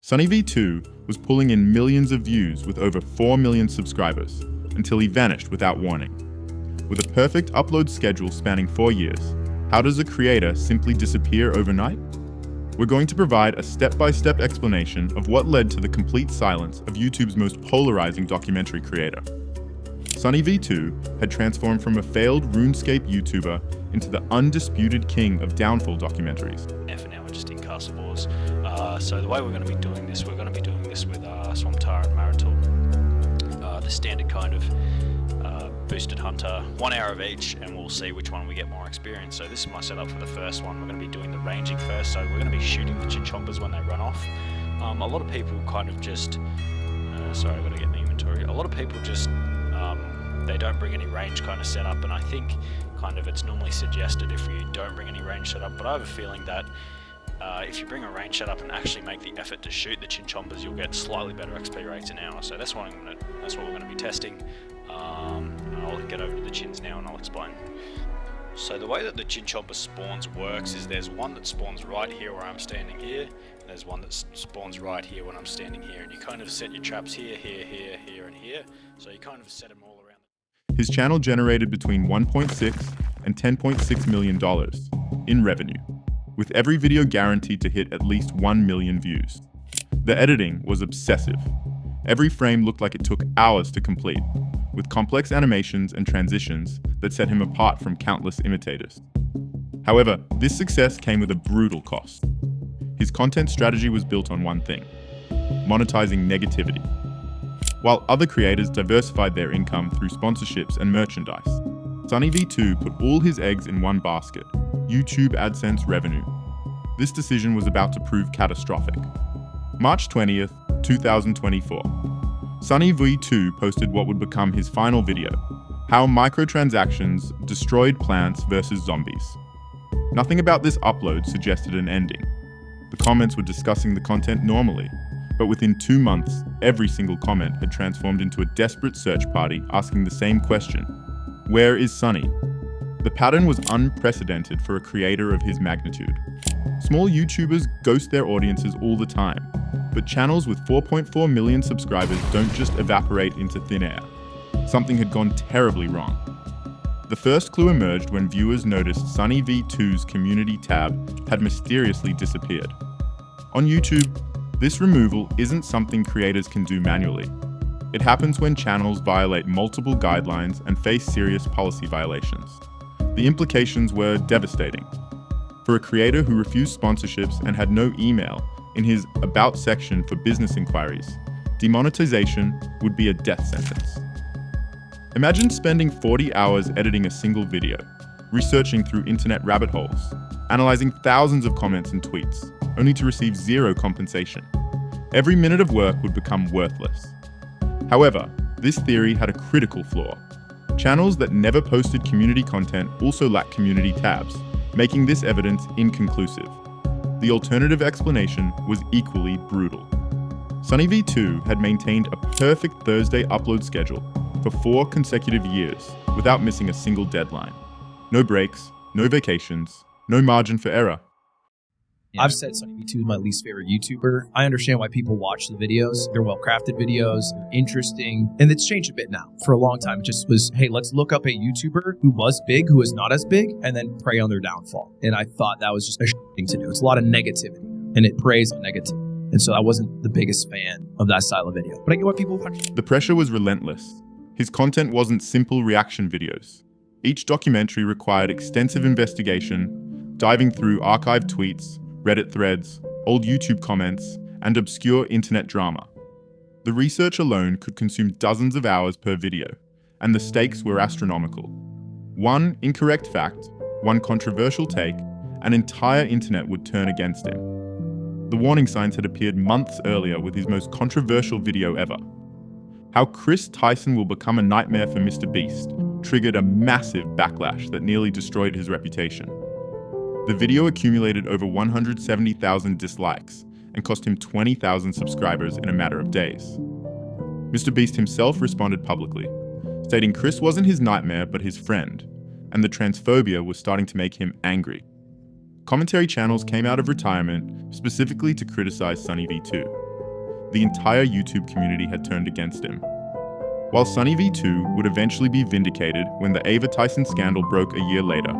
SunnyV2 was pulling in millions of views with over 4 million subscribers until he vanished without warning. With a perfect upload schedule spanning 4 years, how does a creator simply disappear overnight? We're going to provide a step-by-step explanation of what led to the complete silence of YouTube's most polarizing documentary creator. SunnyV2 had transformed from a failed RuneScape YouTuber into the undisputed king of downfall documentaries. For now we're just in Castle Wars. So the way we're going to be doing this, we're going to be doing this with Swamptar and Marital. The standard kind of boosted hunter, 1 hour of each, and we'll see which one we get more experience. So this is my setup for the first one. We're going to be doing the ranging first, so we're going to be shooting the chinchompers when they run off. A lot of people kind of just, sorry, I've got to get an inventory. A lot of people just, they don't bring any range kind of setup, and I think kind of it's normally suggested if you don't bring any range setup, but I have a feeling that if you bring a range setup and actually make the effort to shoot the chinchompers, you'll get slightly better XP rates an hour. So that's what we're going to be testing. I'll get over to the chins now and I'll explain. So the way that the chinchomper spawns works is there's one that spawns right here where I'm standing here, and there's one that spawns right here when I'm standing here, and you kind of set your traps here, here, here, here, and here. So you kind of set them all around. His channel generated between $1.6 and $10.6 million in revenue, with every video guaranteed to hit at least 1 million views. The editing was obsessive. Every frame looked like it took hours to complete, with complex animations and transitions that set him apart from countless imitators. However, this success came with a brutal cost. His content strategy was built on one thing: monetizing negativity. While other creators diversified their income through sponsorships and merchandise, SunnyV2 put all his eggs in one basket: YouTube AdSense revenue. This decision was about to prove catastrophic. March 20th, 2024. SunnyV2 posted what would become his final video: how microtransactions destroyed plants versus zombies. Nothing about this upload suggested an ending. The comments were discussing the content normally, but within 2 months, every single comment had transformed into a desperate search party asking the same question: where is Sunny? The pattern was unprecedented for a creator of his magnitude. Small YouTubers ghost their audiences all the time, but channels with 4.4 million subscribers don't just evaporate into thin air. Something had gone terribly wrong. The first clue emerged when viewers noticed SunnyV2's community tab had mysteriously disappeared. On YouTube, this removal isn't something creators can do manually. It happens when channels violate multiple guidelines and face serious policy violations. The implications were devastating. For a creator who refused sponsorships and had no email in his About section for business inquiries, demonetization would be a death sentence. Imagine spending 40 hours editing a single video, researching through internet rabbit holes, analyzing thousands of comments and tweets, only to receive zero compensation. Every minute of work would become worthless. However, this theory had a critical flaw. Channels that never posted community content also lack community tabs, making this evidence inconclusive. The alternative explanation was equally brutal. SunnyV2 had maintained a perfect Thursday upload schedule for 4 consecutive years without missing a single deadline. No breaks, no vacations, no margin for error. I've said SunnyV2 is my least favorite YouTuber. I understand why people watch the videos. They're well-crafted videos, interesting, and it's changed a bit now. For a long time, it just was, hey, let's look up a YouTuber who was big, who is not as big, and then prey on their downfall. And I thought that was just a thing to do. It's a lot of negativity, and it preys on negativity. And so I wasn't the biggest fan of that style of video. But I get why people watch. The pressure was relentless. His content wasn't simple reaction videos. Each documentary required extensive investigation, diving through archived tweets, Reddit threads, old YouTube comments, and obscure internet drama. The research alone could consume dozens of hours per video, and the stakes were astronomical. One incorrect fact, one controversial take, an entire internet would turn against him. The warning signs had appeared months earlier with his most controversial video ever. How Chris Tyson will become a nightmare for Mr. Beast triggered a massive backlash that nearly destroyed his reputation. The video accumulated over 170,000 dislikes and cost him 20,000 subscribers in a matter of days. Mr. Beast himself responded publicly, stating Chris wasn't his nightmare but his friend, and the transphobia was starting to make him angry. Commentary channels came out of retirement specifically to criticize SunnyV2. the entire YouTube community had turned against him. While SunnyV2 would eventually be vindicated when the Ava Tyson scandal broke a year later,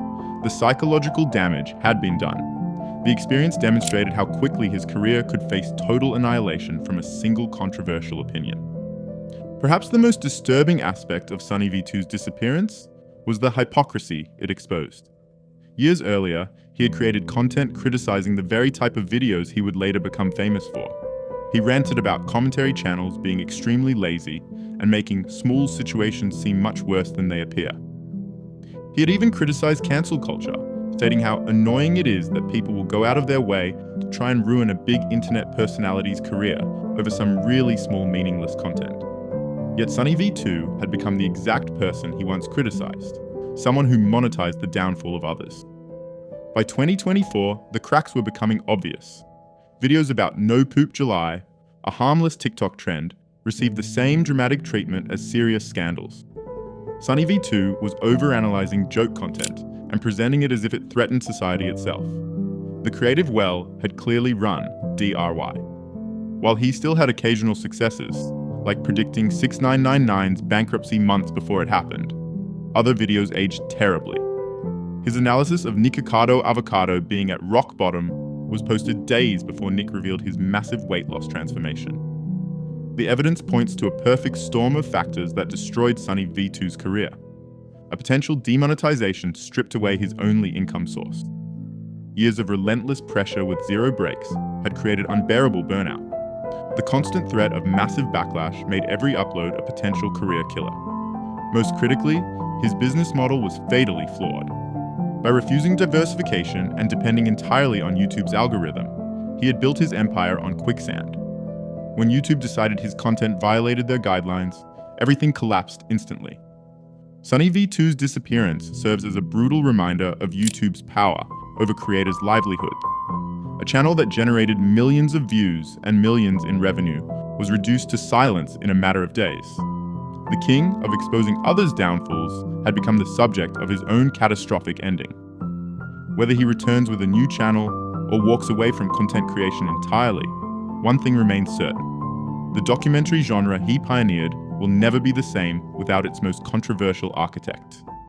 the psychological damage had been done. The experience demonstrated how quickly his career could face total annihilation from a single controversial opinion. Perhaps the most disturbing aspect of SunnyV2's disappearance was the hypocrisy it exposed. Years earlier, he had created content criticizing the very type of videos he would later become famous for. He ranted about commentary channels being extremely lazy and making small situations seem much worse than they appear. He had even criticized cancel culture, stating how annoying it is that people will go out of their way to try and ruin a big internet personality's career over some really small meaningless content. Yet SunnyV2 had become the exact person he once criticized, someone who monetized the downfall of others. By 2024, the cracks were becoming obvious. Videos about No Poop July, a harmless TikTok trend, received the same dramatic treatment as serious scandals. SunnyV2 was overanalyzing joke content and presenting it as if it threatened society itself. The creative well had clearly run DRY. While he still had occasional successes, like predicting 6999's bankruptcy months before it happened, other videos aged terribly. His analysis of Nikocado Avocado being at rock bottom was posted days before Nick revealed his massive weight loss transformation. The evidence points to a perfect storm of factors that destroyed SunnyV2's career. A potential demonetization stripped away his only income source. Years of relentless pressure with zero breaks had created unbearable burnout. The constant threat of massive backlash made every upload a potential career killer. Most critically, his business model was fatally flawed. By refusing diversification and depending entirely on YouTube's algorithm, he had built his empire on quicksand. When YouTube decided his content violated their guidelines, everything collapsed instantly. SunnyV2's disappearance serves as a brutal reminder of YouTube's power over creators' livelihoods. A channel that generated millions of views and millions in revenue was reduced to silence in a matter of days. The king of exposing others' downfalls had become the subject of his own catastrophic ending. Whether he returns with a new channel or walks away from content creation entirely, one thing remains certain. The documentary genre he pioneered will never be the same without its most controversial architect.